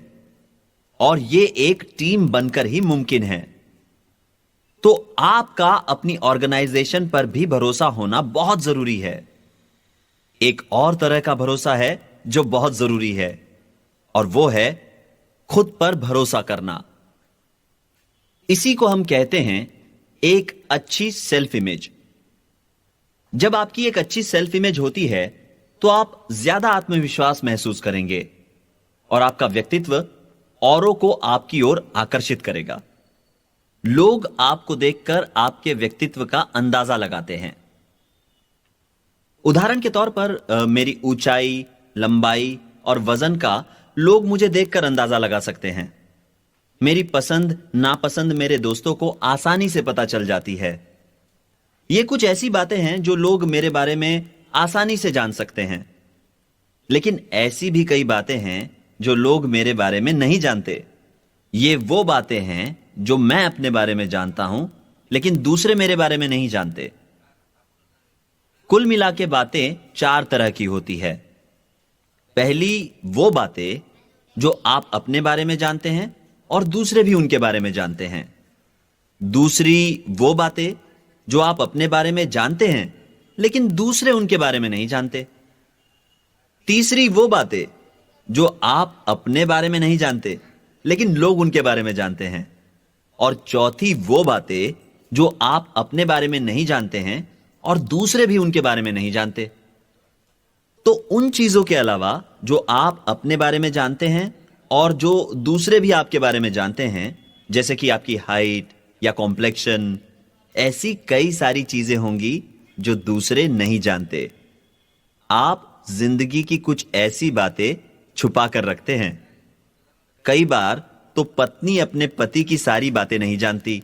और ये एक टीम बनकर ही मुमकिन है। तो आपका अपनी ऑर्गेनाइजेशन पर भी भरोसा होना बहुत जरूरी है। एक और तरह का भरोसा है जो बहुत जरूरी है, और वो है खुद पर भरोसा करना। इसी को हम कहते हैं एक अच्छी सेल्फ इमेज। जब आपकी एक अच्छी सेल्फ इमेज होती है तो आप ज्यादा आत्मविश्वास महसूस करेंगे और आपका व्यक्तित्व औरों को आपकी ओर आकर्षित करेगा। लोग आपको देखकर आपके व्यक्तित्व का अंदाजा लगाते हैं। उदाहरण के तौर पर मेरी ऊंचाई, लंबाई और वजन का लोग मुझे देखकर अंदाजा लगा सकते हैं। मेरी पसंद नापसंद मेरे दोस्तों को आसानी से पता चल जाती है। ये कुछ ऐसी बातें हैं जो लोग मेरे बारे में आसानी से जान सकते हैं, लेकिन ऐसी भी कई बातें हैं जो लोग मेरे बारे में नहीं जानते। ये वो बातें हैं जो मैं अपने बारे में जानता हूं, लेकिन दूसरे मेरे बारे में नहीं जानते। कुल मिला के बातें 4 तरह की होती है। पहली वो बातें जो आप अपने बारे में जानते हैं और दूसरे भी उनके बारे में जानते हैं। दूसरी वो बातें जो आप अपने बारे में जानते हैं लेकिन दूसरे उनके बारे में नहीं जानते। तीसरी वो बातें जो आप अपने बारे में नहीं जानते लेकिन लोग उनके बारे में जानते हैं। और चौथी वो बातें जो आप अपने बारे में नहीं जानते हैं और दूसरे भी उनके बारे में नहीं जानते। तो उन चीजों के अलावा जो आप अपने बारे में जानते हैं और जो दूसरे भी आपके बारे में जानते हैं, जैसे कि आपकी हाइट या कॉम्प्लेक्शन, ऐसी कई सारी चीजें होंगी जो दूसरे नहीं जानते। आप जिंदगी की कुछ ऐसी बातें छुपा कर रखते हैं। कई बार तो पत्नी अपने पति की सारी बातें नहीं जानती।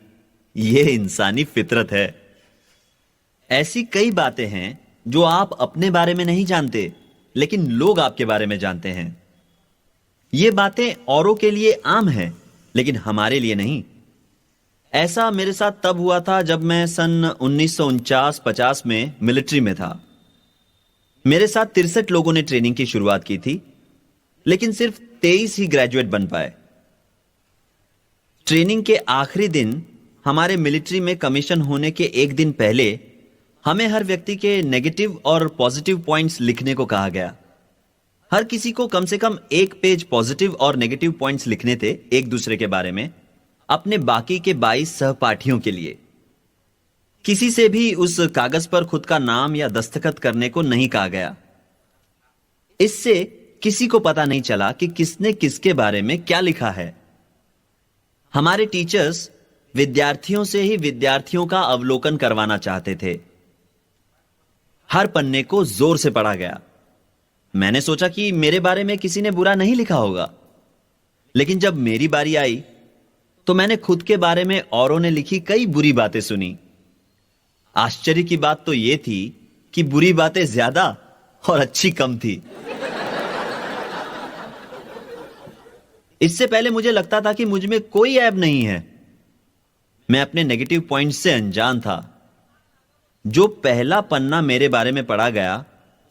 यह इंसानी फितरत है। ऐसी कई बातें हैं जो आप अपने बारे में नहीं जानते लेकिन लोग आपके बारे में जानते हैं। ये बातें औरों के लिए आम हैं लेकिन हमारे लिए नहीं। ऐसा मेरे साथ तब हुआ था जब मैं सन 1949-50 में मिलिट्री में था। मेरे साथ 63 लोगों ने ट्रेनिंग की शुरुआत की थी, लेकिन सिर्फ 23 ही ग्रेजुएट बन पाए। ट्रेनिंग के आखिरी दिन हमारे मिलिट्री में कमीशन होने के एक दिन पहले हमें हर व्यक्ति के नेगेटिव और पॉजिटिव पॉइंट्स लिखने को कहा गया। हर किसी को कम से कम एक पेज पॉजिटिव और नेगेटिव पॉइंट्स लिखने थे एक दूसरे के बारे में, अपने बाकी के 22 सहपाठियों के लिए। किसी से भी उस कागज पर खुद का नाम या दस्तखत करने को नहीं कहा गया। इससे किसी को पता नहीं चला कि किसने किसके बारे में क्या लिखा है। हमारे टीचर्स विद्यार्थियों से ही विद्यार्थियों का अवलोकन करवाना चाहते थे। हर पन्ने को जोर से पढ़ा गया। मैंने सोचा कि मेरे बारे में किसी ने बुरा नहीं लिखा होगा, लेकिन जब मेरी बारी आई तो मैंने खुद के बारे में औरों ने लिखी कई बुरी बातें सुनी। आश्चर्य की बात तो यह थी कि बुरी बातें ज्यादा और अच्छी कम थी। इससे पहले मुझे लगता था कि मुझ में कोई ऐब नहीं है। मैं अपने नेगेटिव पॉइंट से अनजान था। जो पहला पन्ना मेरे बारे में पढ़ा गया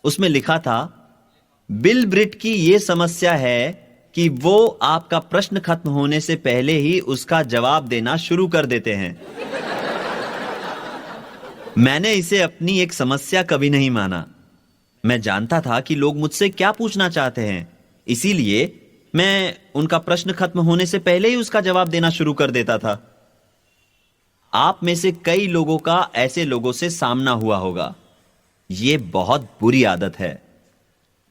उसमें लिखा था, बिल ब्रिट की यह समस्या है कि वो आपका प्रश्न खत्म होने से पहले ही उसका जवाब देना शुरू कर देते हैं। मैंने इसे अपनी एक समस्या कभी नहीं माना। मैं जानता था कि लोग मुझसे क्या पूछना चाहते हैं, इसीलिए मैं उनका प्रश्न खत्म होने से पहले ही उसका जवाब देना शुरू कर देता था। आप में से कई लोगों का ऐसे लोगों से सामना हुआ होगा। यह बहुत बुरी आदत है।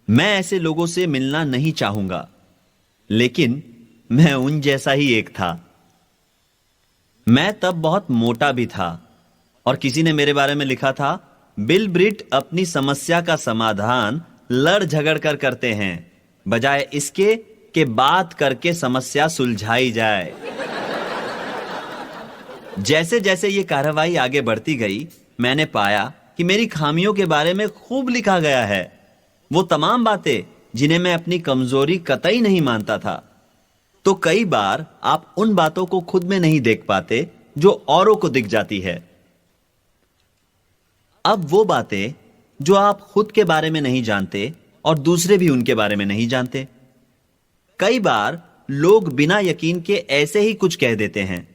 मैं ऐसे लोगों से मिलना नहीं चाहूंगा, लेकिन मैं उन जैसा ही एक था। मैं तब बहुत मोटा भी था और किसी ने मेरे बारे में लिखा था, बिल ब्रिट अपनी समस्या का समाधान लड़ झगड़ कर करते हैं, बजाय इसके कि बात करके समस्या सुलझाई जाए। जैसे जैसे यह कार्रवाई आगे बढ़ती गई, मैंने पाया कि मेरी खामियों के बारे में खूब लिखा गया है। वो तमाम बातें जिन्हें मैं अपनी कमजोरी कतई नहीं मानता था। तो कई बार आप उन बातों को खुद में नहीं देख पाते जो औरों को दिख जाती है। अब वो बातें जो आप खुद के बारे में नहीं जानते और दूसरे भी उनके बारे में नहीं जानते। कई बार लोग बिना यकीन के ऐसे ही कुछ कह देते हैं।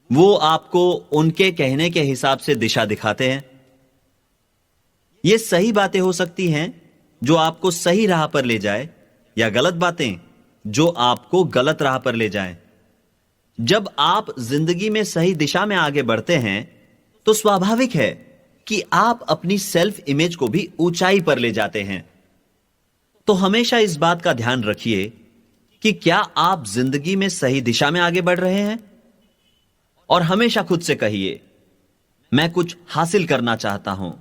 वो आपको उनके कहने के हिसाब से दिशा दिखाते हैं। ये सही बातें हो सकती हैं जो आपको सही राह पर ले जाए, या गलत बातें जो आपको गलत राह पर ले जाएं। जब आप जिंदगी में सही दिशा में आगे बढ़ते हैं तो स्वाभाविक है कि आप अपनी सेल्फ इमेज को भी ऊंचाई पर ले जाते हैं। तो हमेशा इस बात का ध्यान रखिए कि क्या आप जिंदगी में सही दिशा में आगे बढ़ रहे हैं। और हमेशा खुद से कहिए, मैं कुछ हासिल करना चाहता हूं,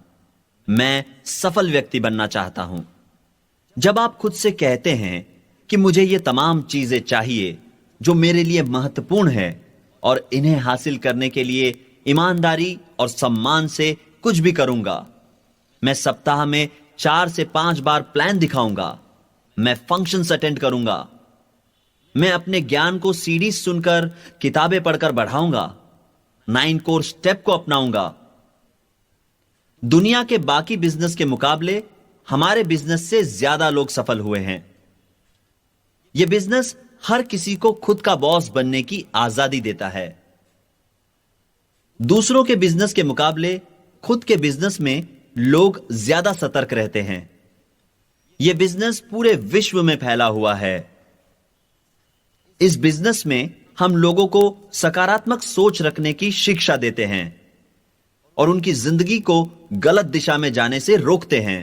मैं सफल व्यक्ति बनना चाहता हूं। जब आप खुद से कहते हैं कि मुझे ये तमाम चीजें चाहिए जो मेरे लिए महत्वपूर्ण है और इन्हें हासिल करने के लिए ईमानदारी और सम्मान से कुछ भी करूंगा, मैं सप्ताह में 4 से 5 बार प्लान दिखाऊंगा, मैं फंक्शंस अटेंड करूंगा, मैं अपने ज्ञान को सीडीज सुनकर, किताबें पढ़कर बढ़ाऊंगा, 9 कोर स्टेप को अपनाऊंगा। दुनिया के बाकी बिजनेस के मुकाबले हमारे बिजनेस से ज्यादा लोग सफल हुए हैं। यह बिजनेस हर किसी को खुद का बॉस बनने की आजादी देता है। दूसरों के बिजनेस के मुकाबले खुद के बिजनेस में लोग ज्यादा सतर्क रहते हैं। यह बिजनेस पूरे विश्व में फैला हुआ है। इस बिजनेस में हम लोगों को सकारात्मक सोच रखने की शिक्षा देते हैं और उनकी जिंदगी को गलत दिशा में जाने से रोकते हैं।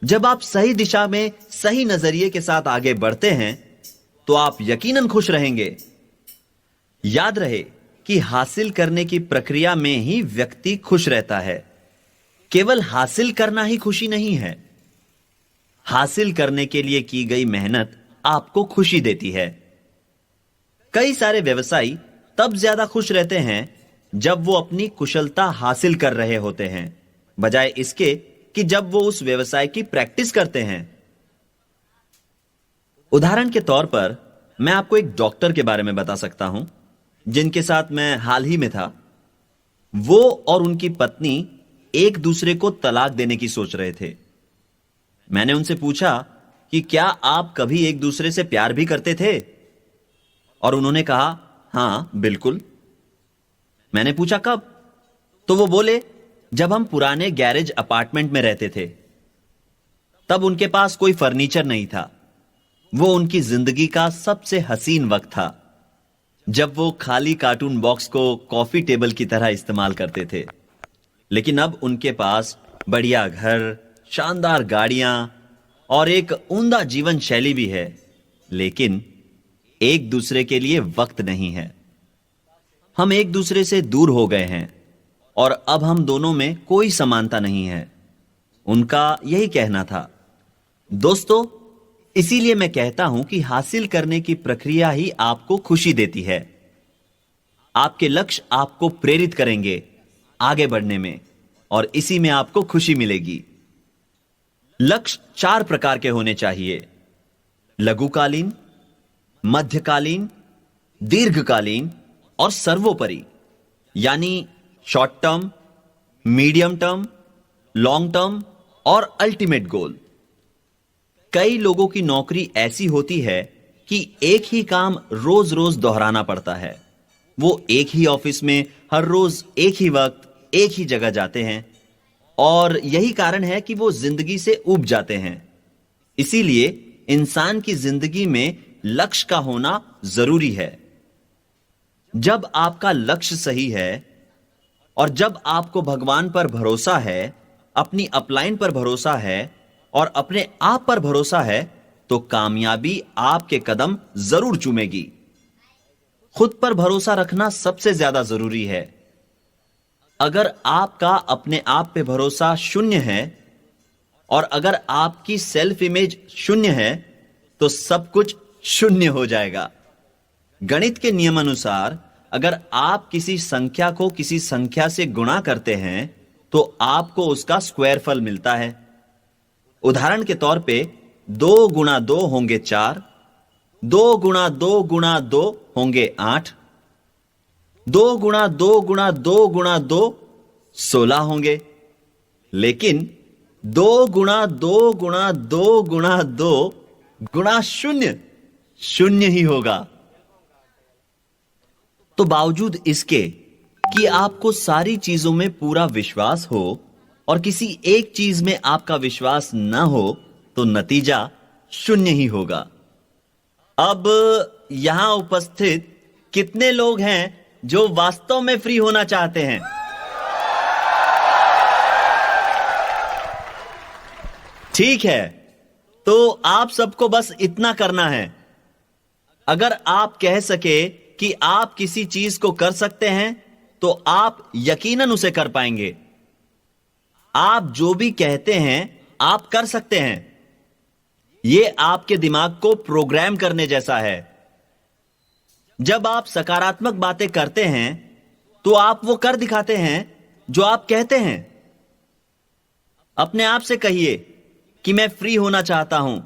जब आप सही दिशा में सही नजरिए के साथ आगे बढ़ते हैं तो आप यकीनन खुश रहेंगे। याद रहे कि हासिल करने की प्रक्रिया में ही व्यक्ति खुश रहता है। केवल हासिल करना ही खुशी नहीं है। हासिल करने के लिए की गई मेहनत आपको खुशी देती है। कई सारे व्यवसायी तब ज्यादा खुश रहते हैं जब वो अपनी कुशलता हासिल कर रहे होते हैं, बजाय इसके कि जब वो उस व्यवसाय की प्रैक्टिस करते हैं। उदाहरण के तौर पर मैं आपको एक डॉक्टर के बारे में बता सकता हूं जिनके साथ मैं हाल ही में था। वो और उनकी पत्नी एक दूसरे को तलाक देने की सोच रहे थे। मैंने उनसे पूछा कि क्या आप कभी एक दूसरे से प्यार भी करते थे? और उन्होंने कहा, हां बिल्कुल। मैंने पूछा कब? तो वो बोले, जब हम पुराने गैरेज अपार्टमेंट में रहते थे। तब उनके पास कोई फर्नीचर नहीं था। वो उनकी जिंदगी का सबसे हसीन वक्त था, जब वो खाली कार्टून बॉक्स को कॉफी टेबल की तरह इस्तेमाल करते थे। लेकिन अब उनके पास बढ़िया घर, शानदार गाड़ियां और एक उम्दा जीवन शैली भी है, लेकिन एक दूसरे के लिए वक्त नहीं है। हम एक दूसरे से दूर हो गए हैं और अब हम दोनों में कोई समानता नहीं है। उनका यही कहना था। दोस्तों, इसीलिए मैं कहता हूं कि हासिल करने की प्रक्रिया ही आपको खुशी देती है। आपके लक्ष्य आपको प्रेरित करेंगे आगे बढ़ने में, और इसी में आपको खुशी मिलेगी। लक्ष्य 4 प्रकार के होने चाहिए: लघुकालीन, मध्यकालीन, दीर्घकालीन और सर्वोपरि, यानी short term, medium term, long term और अल्टीमेट गोल। कई लोगों की नौकरी ऐसी होती है कि एक ही काम रोज रोज दोहराना पड़ता है। वो एक ही ऑफिस में हर रोज एक ही वक्त एक ही जगह जाते हैं, और यही कारण है कि वो जिंदगी से ऊब जाते हैं। इसीलिए इंसान की जिंदगी में लक्ष्य का होना जरूरी है। जब आपका लक्ष्य सही है और जब आपको भगवान पर भरोसा है, अपनी अपलाइन पर भरोसा है और अपने आप पर भरोसा है, तो कामयाबी आपके कदम जरूर चूमेगी। खुद पर भरोसा रखना सबसे ज्यादा जरूरी है। अगर आपका अपने आप पे भरोसा शून्य है और अगर आपकी सेल्फ इमेज शून्य है, तो सब कुछ शून्य हो जाएगा। गणित के नियम अनुसार अगर आप किसी संख्या को किसी संख्या से गुणा करते हैं, तो आपको उसका स्क्वायर फल मिलता है। उदाहरण के तौर पे 2 गुणा 2 होंगे 4, 2 गुणा 2 गुणा 2 होंगे 8, 2 गुणा 2 गुणा 2 गुणा 2 16 होंगे। लेकिन 2 गुणा 2 गुणा 2 गुणा 2 गुणा 0 0 ही होगा। तो बावजूद इसके कि आपको सारी चीजों में पूरा विश्वास हो और किसी एक चीज में आपका विश्वास न हो, तो नतीजा 0 ही होगा। अब यहां उपस्थित कितने लोग हैं जो वास्तव में फ्री होना चाहते हैं? ठीक है, तो आप सबको बस इतना करना है। अगर आप कह सके कि आप किसी चीज को कर सकते हैं, तो आप यकीनन उसे कर पाएंगे। आप जो भी कहते हैं आप कर सकते हैं। यह आपके दिमाग को प्रोग्राम करने जैसा है। जब आप सकारात्मक बातें करते हैं, तो आप वो कर दिखाते हैं जो आप कहते हैं। अपने आप से कहिए कि मैं फ्री होना चाहता हूं,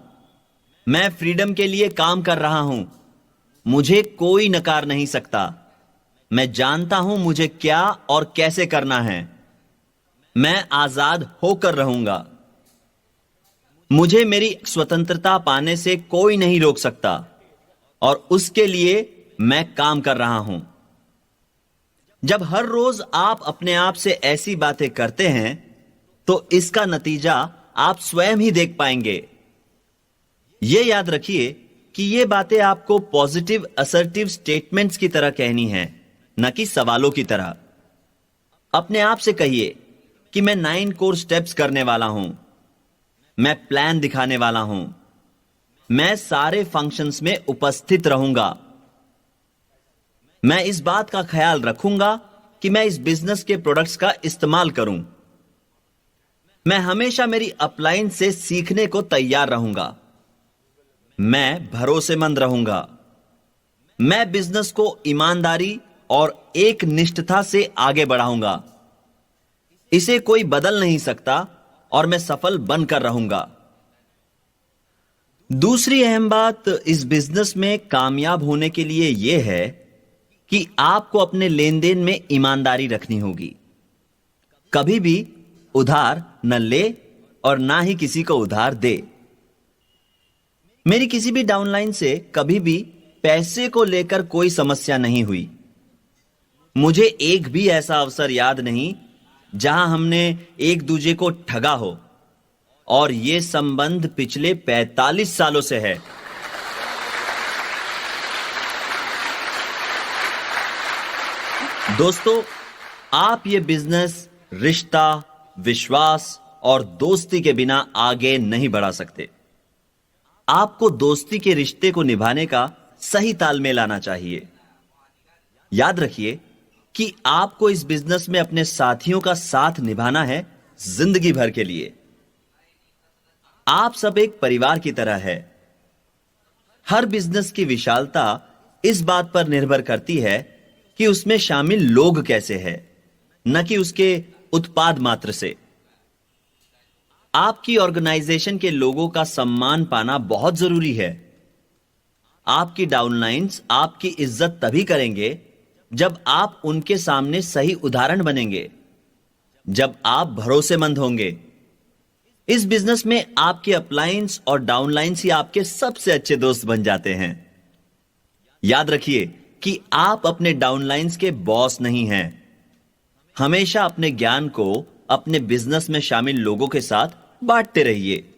मैं फ्रीडम के लिए काम कर रहा हूं, मुझे कोई नकार नहीं सकता, मैं जानता हूं मुझे क्या और कैसे करना है, मैं आजाद होकर रहूंगा, मुझे मेरी स्वतंत्रता पाने से कोई नहीं रोक सकता और उसके लिए मैं काम कर रहा हूं। जब हर रोज आप अपने आप से ऐसी बातें करते हैं, तो इसका नतीजा आप स्वयं ही देख पाएंगे। यह याद रखिए कि ये बातें आपको पॉजिटिव असर्टिव स्टेटमेंट्स की तरह कहनी है, न कि सवालों की तरह। अपने आप से कहिए कि मैं 9 कोर स्टेप्स करने वाला हूं, मैं प्लान दिखाने वाला हूं, मैं सारे फंक्शंस में उपस्थित रहूंगा, मैं इस बात का ख्याल रखूंगा कि मैं इस बिजनेस के प्रोडक्ट्स का इस्तेमाल करूं, मैं हमेशा मेरी अपलाइन से सीखने को तैयार रहूंगा, मैं भरोसेमंद रहूंगा, मैं बिजनेस को ईमानदारी और एक निष्ठता से आगे बढ़ाऊंगा, इसे कोई बदल नहीं सकता और मैं सफल बनकर रहूंगा। दूसरी अहम बात इस बिजनेस में कामयाब होने के लिए यह है कि आपको अपने लेन देन में ईमानदारी रखनी होगी। कभी भी उधार न ले और ना ही किसी को उधार दे। मेरी किसी भी डाउनलाइन से कभी भी पैसे को लेकर कोई समस्या नहीं हुई। मुझे एक भी ऐसा अवसर याद नहीं जहां हमने एक दूसरे को ठगा हो, और यह संबंध पिछले 45 सालों से है। दोस्तों, आप ये बिजनेस रिश्ता, विश्वास और दोस्ती के बिना आगे नहीं बढ़ा सकते। आपको दोस्ती के रिश्ते को निभाने का सही तालमेल आना चाहिए। याद रखिए कि आपको इस बिजनेस में अपने साथियों का साथ निभाना है जिंदगी भर के लिए। आप सब एक परिवार की तरह है। हर बिजनेस की विशालता इस बात पर निर्भर करती है कि उसमें शामिल लोग कैसे हैं, न कि उसके उत्पाद मात्र से। आपकी ऑर्गेनाइजेशन के लोगों का सम्मान पाना बहुत जरूरी है। आपकी डाउनलाइंस आपकी इज्जत तभी करेंगे जब आप उनके सामने सही उदाहरण बनेंगे, जब आप भरोसेमंद होंगे। इस बिजनेस में आपके अपलाइंस और डाउनलाइंस ही आपके सबसे अच्छे दोस्त बन जाते हैं। याद रखिए कि आप अपने डाउनलाइंस के बॉस नहीं हैं। हमेशा अपने ज्ञान को अपने बिजनेस में शामिल लोगों के साथ बांटते रहिए।